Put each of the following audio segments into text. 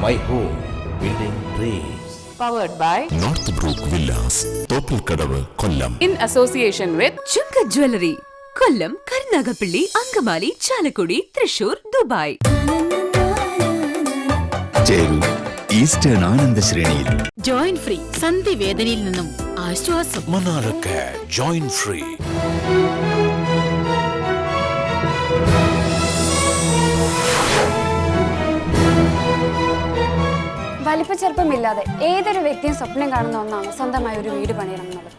My home, building dreams. Powered by Northbrook Villas, Thoppilkadavu, Kollam. in association with Chunka jewellery, Kollam, Karunagappally, Angamaly, Chalakudy, Thrissur, Dubai. ചേരൂ eastern ആനന്ദ ശ്രേണിയിൽ. Join free, സന്ധി വേദനയിൽ നിന്നും ആശ്വാസം. മനാലൊക്കെ ജോയിൻ ഫ്രീ. വലിപ്പച്ചെറുപ്പമില്ലാതെ ഏതൊരു വ്യക്തിയും സ്വപ്നം കാണുന്ന ഒന്നാണ് സ്വന്തമായ ഒരു വീട് പണിയണം എന്നുള്ളത്.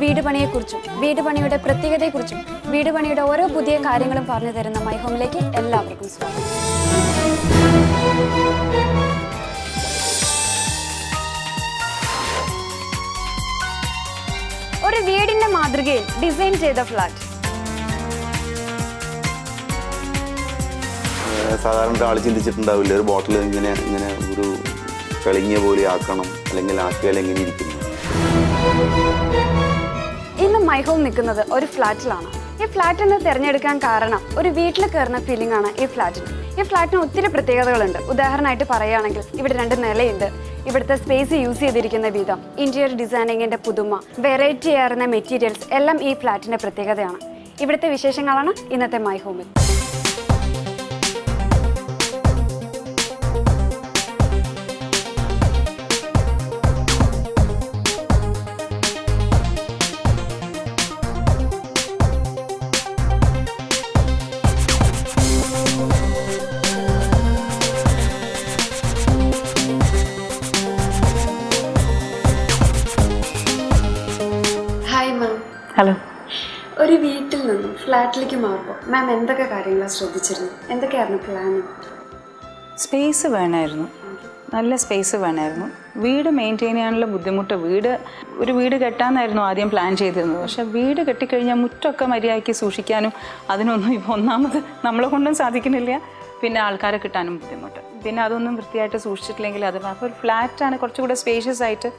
വീട് പണിയെക്കുറിച്ചും വീട് പണിയുടെ പ്രത്യേകതയെക്കുറിച്ചും വീട് പണിയുടെ ഓരോ പുതിയ കാര്യങ്ങളും പറഞ്ഞു തരുന്ന മൈ ഹോമിലേക്ക് എല്ലാവർക്കും സ്വാഗതം. ഒരു വീടിന്റെ മാതൃകയിൽ ഡിസൈൻ ചെയ്ത ഫ്ലാറ്റ്. സാധാരണ ആൾ ചിന്തിച്ചിട്ടുണ്ടാവില്ല ഒരു ബോട്ടിൽ ഇങ്ങനെ ഇങ്ങനെ ഒരു കളിങ്ങിയ പോലെ ആക്കണം, അല്ലെങ്കിൽ ആക്കിയാൽ എങ്ങനെ ഇരിക്കുന്നു. ഇന്ന് മൈ ഹോം നിൽക്കുന്നത് ഒരു ഫ്ലാറ്റിലാണ്. ഈ ഫ്ലാറ്റിന് തിരഞ്ഞെടുക്കാൻ കാരണം ഒരു വീട്ടിൽ കയറുന്ന ഫീലിംഗ് ആണ് ഈ ഫ്ലാറ്റിന്. ഈ ഫ്ലാറ്റിന് ഒത്തിരി പ്രത്യേകതകളുണ്ട്. ഉദാഹരണമായിട്ട് പറയുകയാണെങ്കിൽ ഇവിടെ 2 നിലയുണ്ട്. ഇവിടുത്തെ സ്പേസ് യൂസ് ചെയ്തിരിക്കുന്ന വിധം, ഇന്റീരിയർ ഡിസൈനിങ്ങിന്റെ പുതുമ, വെറൈറ്റി ആയിരുന്ന മെറ്റീരിയൽസ് എല്ലാം ഈ ഫ്ലാറ്റിന്റെ പ്രത്യേകതയാണ്. ഇവിടുത്തെ വിശേഷങ്ങളാണ് ഇന്നത്തെ മൈ ഹോമിൽ. ഹലോ. ഒരു വീട്ടിൽ നിന്നും ഫ്ലാറ്റിലേക്ക് മാറുമ്പോൾ മാം എന്തൊക്കെ കാര്യങ്ങളാണ് ശ്രദ്ധിച്ചിരുന്നു? എന്തൊക്കെയായിരുന്നു പ്ലാൻ? സ്പേസ് വേണമായിരുന്നു, നല്ല സ്പേസ് വേണമായിരുന്നു. വീട് മെയിൻറ്റെയിൻ ചെയ്യാനുള്ള ബുദ്ധിമുട്ട്, ഒരു വീട് കെട്ടാമെന്നായിരുന്നു ആദ്യം പ്ലാൻ ചെയ്തിരുന്നത്. പക്ഷേ വീട് കെട്ടിക്കഴിഞ്ഞാൽ മുറ്റമൊക്കെ മര്യാദയ്ക്ക് സൂക്ഷിക്കാനും അതിനൊന്നും ഇപ്പോൾ ഒന്നാമത് നമ്മളെ കൊണ്ടും സാധിക്കുന്നില്ല. പിന്നെ ആൾക്കാരെ കിട്ടാനും ബുദ്ധിമുട്ട്. പിന്നെ അതൊന്നും വൃത്തിയായിട്ട് സൂക്ഷിച്ചിട്ടില്ലെങ്കിൽ അത് അപ്പോൾ ഒരു ഫ്ലാറ്റാണ് കുറച്ചുകൂടെ സ്പേഷ്യസ് ആയിട്ട്.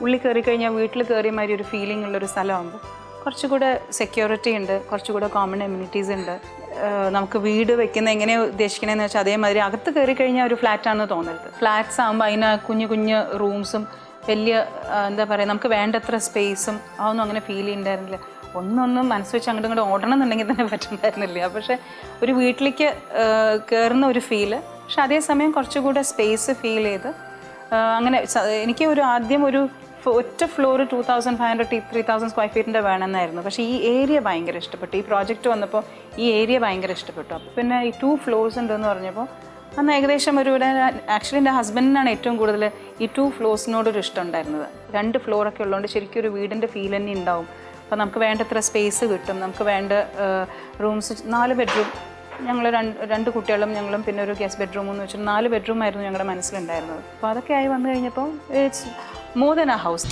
ഉള്ളിൽ കയറി കഴിഞ്ഞാൽ വീട്ടിൽ കയറിയ മാതിരി ഒരു ഫീലിംഗ് ഉള്ളൊരു സ്ഥലമാകുമ്പോൾ കുറച്ചുകൂടെ സെക്യൂരിറ്റി ഉണ്ട്, കുറച്ചുകൂടെ കോമൺ എമ്യൂണിറ്റീസ് ഉണ്ട്. നമുക്ക് വീട് വെക്കുന്ന എങ്ങനെയാണ് ഉദ്ദേശിക്കണമെന്ന് വെച്ചാൽ അതേമാതിരി അകത്ത് കയറി കഴിഞ്ഞാൽ ഒരു ഫ്ലാറ്റാണെന്ന് തോന്നരുത്. ഫ്ലാറ്റ്സ് ആകുമ്പോൾ അതിന് കുഞ്ഞു കുഞ്ഞു റൂംസും വലിയ എന്താ പറയുക നമുക്ക് വേണ്ടത്ര സ്പേസും അതൊന്നും അങ്ങനെ ഫീൽ ചെയ്യുന്നുണ്ടായിരുന്നില്ല. ഒന്നൊന്നും മനസ്സ് വെച്ച് അങ്ങോട്ടും ഇങ്ങോട്ട് ഓടണം എന്നുണ്ടെങ്കിൽ തന്നെ പറ്റുന്നുണ്ടായിരുന്നില്ല. പക്ഷേ ഒരു വീട്ടിലേക്ക് കയറുന്ന ഒരു ഫീല്, പക്ഷെ അതേസമയം കുറച്ചുകൂടെ സ്പേസ് ഫീൽ ചെയ്ത് അങ്ങനെ എനിക്ക് ആദ്യം ഒരു ഒറ്റ ഫ്ലോർ 2500-3000 സ്ക്വയർ ഫീറ്റിൻ്റെ വേണമെന്നായിരുന്നു. പക്ഷേ ഈ ഏരിയ ഭയങ്കര ഇഷ്ടപ്പെട്ടു. ഈ പ്രോജക്റ്റ് വന്നപ്പോൾ ഈ ഏരിയ ഭയങ്കര ഇഷ്ടപ്പെട്ടു. അപ്പോൾ പിന്നെ ഈ 2 ഫ്ലോർസ് ഉണ്ടെന്ന് പറഞ്ഞപ്പോൾ അന്ന് ഏകദേശം ആക്ച്വലി എൻ്റെ ഹസ്ബൻഡിനാണ് ഏറ്റവും കൂടുതൽ ഈ 2 ഫ്ലോർസിനോടൊരു ഇഷ്ടം ഉണ്ടായിരുന്നത്. 2 ഫ്ലോറൊക്കെ ഉള്ളതുകൊണ്ട് ശരിക്കും ഒരു വീടിൻ്റെ ഫീൽ തന്നെ ഉണ്ടാവും. അപ്പോൾ നമുക്ക് വേണ്ടത്ര സ്പേസ് കിട്ടും. നമുക്ക് വേണ്ട റൂംസ് 4 ബെഡ്റൂം, ഞങ്ങൾ 2 കുട്ടികളും ഞങ്ങളും പിന്നെ ഒരു ഗസ്റ്റ് ബെഡ്റൂം എന്ന് വെച്ചിട്ട് 4 ബെഡ്റൂം ആയിരുന്നു ഞങ്ങളുടെ മനസ്സിലുണ്ടായിരുന്നത്. അപ്പോൾ അതൊക്കെ ആയി വന്നു കഴിഞ്ഞപ്പോൾ it's more than a house.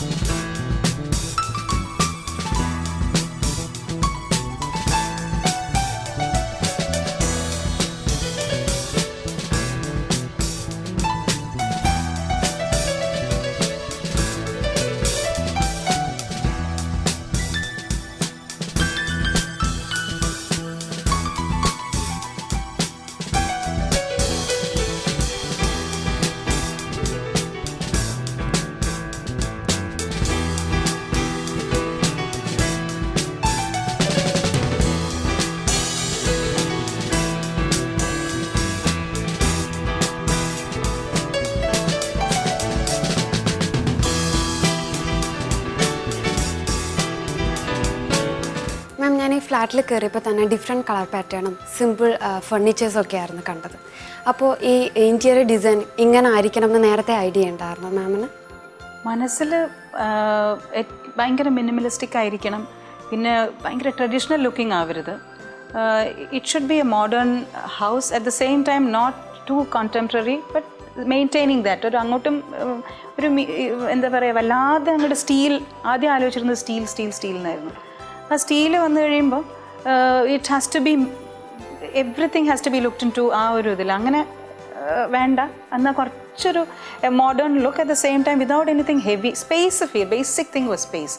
Ma'am, ഞാൻ ഈ ഫ്ലാറ്റിൽ കയറിയപ്പോൾ തന്നെ ഡിഫറെൻറ്റ് കളർ പാറ്റേണും സിമ്പിൾ ഫർണിച്ചേഴ്സൊക്കെ ആയിരുന്നു കണ്ടത്. അപ്പോൾ ഈ ഇൻറ്റീരിയർ ഡിസൈൻ ഇങ്ങനെ ആയിരിക്കണം എന്ന് നേരത്തെ ഐഡിയ ഉണ്ടായിരുന്നു മാമിന്? മനസ്സിൽ ഭയങ്കര മിനിമലിസ്റ്റിക് ആയിരിക്കണം, പിന്നെ ഭയങ്കര ട്രഡീഷണൽ ലുക്കിംഗ് ആവരുത്. It should be a modern house at the same time not to contemporary but maintaining that. അങ്ങോട്ടും ഒരു എന്താ പറയുക വല്ലാതെ അങ്ങോട്ട് സ്റ്റീൽ, ആദ്യം ആലോചിച്ചിരുന്നത് സ്റ്റീൽ എന്നായിരുന്നു. ആ സ്റ്റീല് വന്നു കഴിയുമ്പോൾ it has to be everything has to be looked in to ആ ഒരു ഇതിൽ അങ്ങനെ വേണ്ട, എന്നാൽ കുറച്ചൊരു modern look at the same time without anything heavy. Space feel, basic thing was space.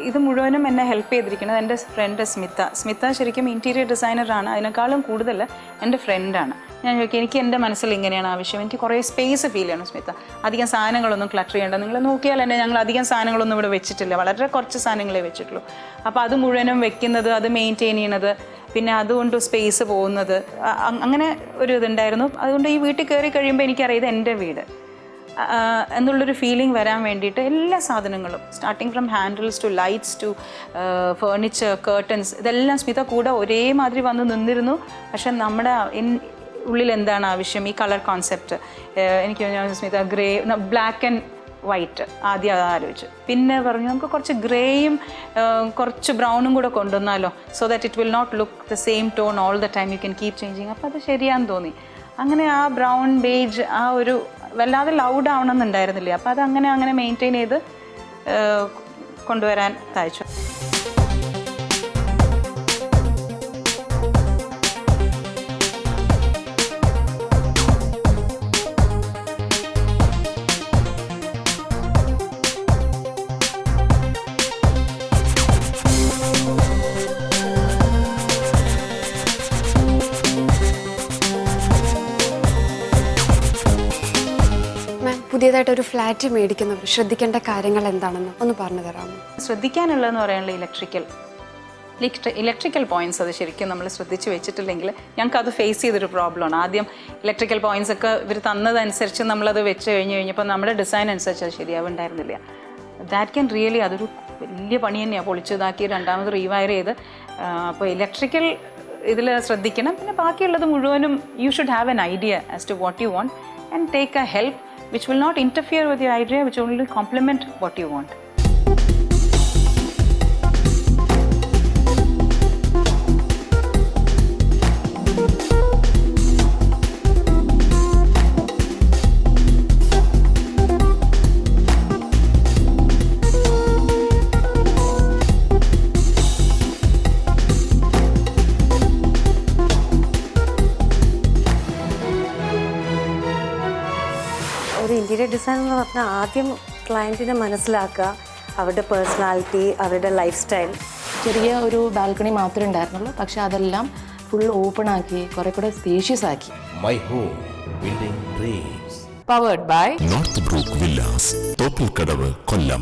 ഇത് മുഴുവനും എന്നെ ഹെൽപ്പ് ചെയ്തിരിക്കുന്നത് എൻ്റെ ഫ്രണ്ട് സ്മിത ശരിക്കും ഇൻറ്റീരിയർ ഡിസൈനറാണ്. അതിനേക്കാളും കൂടുതൽ എൻ്റെ ഫ്രണ്ടാണ്. ഞാൻ ചോദിക്കും, എനിക്ക് എൻ്റെ മനസ്സിൽ ഇങ്ങനെയാണ് ആവശ്യം, എനിക്ക് കുറേ സ്പേസ് ഫീൽ ചെയ്യണം സ്മിത, അധികം സാധനങ്ങളൊന്നും ക്ലട്ടർ ചെയ്യേണ്ട. നിങ്ങൾ നോക്കിയാൽ തന്നെ ഞങ്ങൾ അധികം സാധനങ്ങളൊന്നും ഇവിടെ വെച്ചിട്ടില്ല, വളരെ കുറച്ച് സാധനങ്ങളെ വെച്ചിട്ടുള്ളൂ. അപ്പോൾ അത് മുഴുവനും വെക്കുന്നത്, അത് മെയിൻറ്റെയിൻ ചെയ്യണത്, പിന്നെ അതുകൊണ്ട് സ്പേസ് പോകുന്നത്, അങ്ങനെ ഒരു ഇതുണ്ടായിരുന്നു. അതുകൊണ്ട് ഈ വീട്ടിൽ കയറി കഴിയുമ്പോൾ എനിക്കറിയാം ഇത് എൻ്റെ വീട് എന്നുള്ളൊരു ഫീലിംഗ് വരാൻ വേണ്ടിയിട്ട് എല്ലാ സാധനങ്ങളും, starting from handles to lights to furniture, curtains, ഇതെല്ലാം സ്മിത കൂടെ ഒരേമാതിരി വന്ന് നിന്നിരുന്നു. പക്ഷെ നമ്മുടെ ഉള്ളിൽ എന്താണ് ആവശ്യം, ഈ കളർ കോൺസെപ്റ്റ് എനിക്ക് Smitha grey, black and white ആദ്യം അത് ആലോചിച്ചു. പിന്നെ പറഞ്ഞു നമുക്ക് കുറച്ച് ഗ്രേയും കുറച്ച് ബ്രൗണും കൂടെ കൊണ്ടുവന്നാലോ, so that it will not look the same tone all the time, you can keep changing. അപ്പോൾ അത് ശരിയാന്ന് തോന്നി. അങ്ങനെ ആ ബ്രൗൺ ബേജ് ആ ഒരു വല്ലാതെ ലൗഡ് ആവണമെന്നുണ്ടായിരുന്നില്ല. അപ്പോൾ അത് അങ്ങനെ മെയിൻറ്റെയിൻ ചെയ്ത് കൊണ്ടുവരാൻ സാധിച്ചു. പുതിയതായിട്ട് ഒരു ഫ്ലാറ്റ് മേടിക്കുന്നവർ ശ്രദ്ധിക്കേണ്ട കാര്യങ്ങൾ എന്താണെന്ന് ഒന്ന് പറഞ്ഞു തരാമോ? ശ്രദ്ധിക്കാനുള്ളതെന്ന് പറയാനുള്ള ഇലക്ട്രിക്കൽ പോയിന്റ്സ്, അത് ശരിക്കും നമ്മൾ ശ്രദ്ധിച്ച് വെച്ചിട്ടില്ലെങ്കിൽ ഞങ്ങൾക്ക് അത് ഫേസ് ചെയ്തൊരു പ്രോബ്ലമാണ്. ആദ്യം ഇലക്ട്രിക്കൽ പോയിന്റ്സ് ഒക്കെ ഇവർ തന്നതനുസരിച്ച് നമ്മളത് വെച്ച് കഴിഞ്ഞപ്പോൾ നമ്മുടെ ഡിസൈൻ അനുസരിച്ച് അത് ശരിയാവുണ്ടായിരുന്നില്ല. ദാറ്റ് ക്യാൻ റിയലി, അതൊരു വലിയ പണി തന്നെയാണ്. പൊളിച്ചതാക്കി രണ്ടാമത് റീവയർ ചെയ്ത്. അപ്പോൾ ഇലക്ട്രിക്കൽ ഇതിൽ ശ്രദ്ധിക്കണം. പിന്നെ ബാക്കിയുള്ളത് മുഴുവനും you should have an idea as to what you want and take a help which will not interfere with your idea, which only complement what you want. ഒരു ഇൻറ്റീരിയർ ഡിസൈൻ എന്ന് പറഞ്ഞാൽ ആദ്യം ക്ലയൻറ്റിനെ മനസ്സിലാക്കുക, അവരുടെ പേഴ്സണാലിറ്റി, അവരുടെ ലൈഫ് സ്റ്റൈൽ. ചെറിയ ഒരു balcony മാത്രമേ ഉണ്ടായിരുന്നുള്ളൂ, പക്ഷെ അതെല്ലാം ഫുൾ ഓപ്പൺ ആക്കി കുറെ കൂടെ സ്പേഷ്യസ് ആക്കി. My home, building dreams. Powered by North Brook Villas, Thoppilkadavu, Kollam.